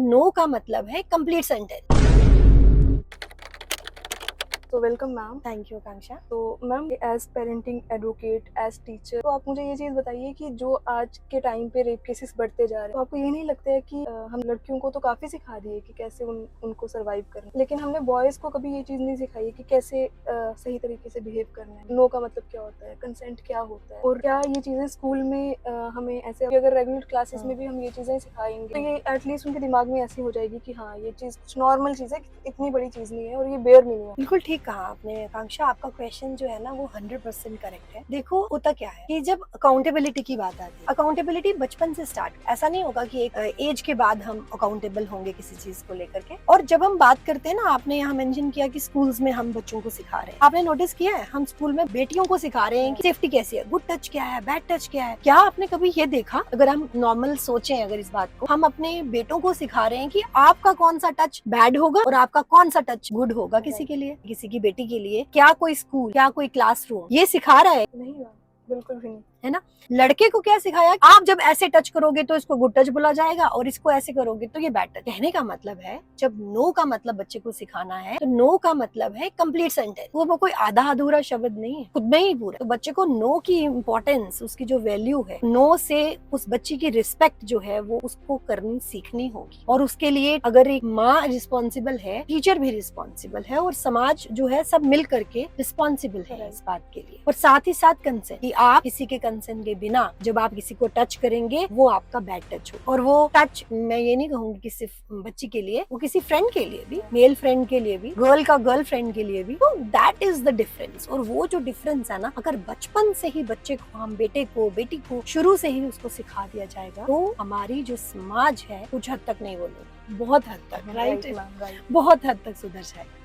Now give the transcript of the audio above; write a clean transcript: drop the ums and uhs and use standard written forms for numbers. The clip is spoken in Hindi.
नो का मतलब है कंप्लीट सेंटेंस। तो welcome ma'am. Thank you Akanksha. तो ma'am, as parenting advocate, as teacher, तो आप मुझे ये चीज़ बताइए कि जो आज के टाइम पे रेप केसेस बढ़ते जा रहे हैं, तो आपको ये नहीं लगता है कि हम लड़कियों को तो काफ़ी सिखा दिए कि कैसे उनको सर्वाइव करना, लेकिन हमने बॉयज़ को कभी ये चीज़ नहीं सिखाई कि कैसे सही तरीके से बिहेव करना है, नो का मतलब क्या होता है, कंसेंट क्या होता है, और क्या ये चीज़ें स्कूल में हमें ऐसे, अगर रेगुलर क्लासेस में भी हम ये चीज़ें सिखाएंगे तो ये एटलीस्ट उनके दिमाग में ऐसी हो जाएगी कि हाँ, ये चीज़ कुछ नॉर्मल चीज़ है, इतनी बड़ी चीज़ नहीं है और ये बेयर नहीं है। बिल्कुल ठीक कहा आपने आकांक्षा, आपका क्वेश्चन जो है ना वो 100% करेक्ट है। देखो होता क्या है कि जब अकाउंटेबिलिटी की बात आती है, अकाउंटेबिलिटी बचपन से स्टार्ट, ऐसा नहीं होगा कि एक एज के बाद हम अकाउंटेबल होंगे किसी चीज को लेकर के। और जब हम बात करते हैं ना, आपने यहाँ मेंशन किया कि स्कूल्स में हम बच्चों को सिखा रहे हैं, आपने नोटिस किया है हम स्कूल में बेटियों को सिखा रहे हैं कि सेफ्टी कैसी है, गुड टच क्या है, बैड टच क्या है। क्या आपने कभी ये देखा, अगर हम नॉर्मल सोचें अगर इस बात को, हम अपने बेटों को सिखा रहे हैं कि आपका कौन सा टच बैड होगा और आपका कौन सा टच गुड होगा किसी के लिए, किसी की बेटी के लिए? क्या कोई स्कूल, क्या कोई क्लासरूम ये सिखा रहा है? नहीं मैम, बिल्कुल भी नहीं। है ना। लड़के को क्या सिखाया, आप जब ऐसे टच करोगे तो इसको गुड टच बोला जाएगा और इसको ऐसे करोगे तो ये बैड टच। कहने का मतलब है, जब नो का मतलब बच्चे को सिखाना है तो नो का मतलब है कंप्लीट सेंटेंस। वो कोई आधा अधूरा शब्द नहीं है, खुद में ही पूरा। तो बच्चे को नो की इम्पोर्टेंस, उसकी जो वैल्यू है, नो से उस बच्ची की रिस्पेक्ट जो है वो उसको करनी सीखनी होगी। और उसके लिए अगर एक माँ रिस्पॉन्सिबल है, टीचर भी रिस्पॉन्सिबल है और समाज जो है सब मिल करके रिस्पॉन्सिबल है इस बात के लिए। और साथ ही साथ कंसेंट, कि आप किसी के कंसेंट के बिना जब आप किसी को टच करेंगे वो आपका बैड टच हो। और वो टच मैं ये नहीं कहूंगी कि सिर्फ बच्ची के लिए, वो किसी फ्रेंड के लिए भी, मेल फ्रेंड के लिए भी, गर्ल का गर्ल फ्रेंड के लिए भी। तो दैट इज द डिफरेंस। और वो जो डिफरेंस है ना, अगर बचपन से ही बच्चे को, हम बेटे को, बेटी को शुरू से ही उसको सिखा दिया जाएगा तो हमारी जो समाज है कुछ हद तक नहीं बोलूंगी, बहुत हद तक, राइट, बहुत हद तक सुधर जाएगा।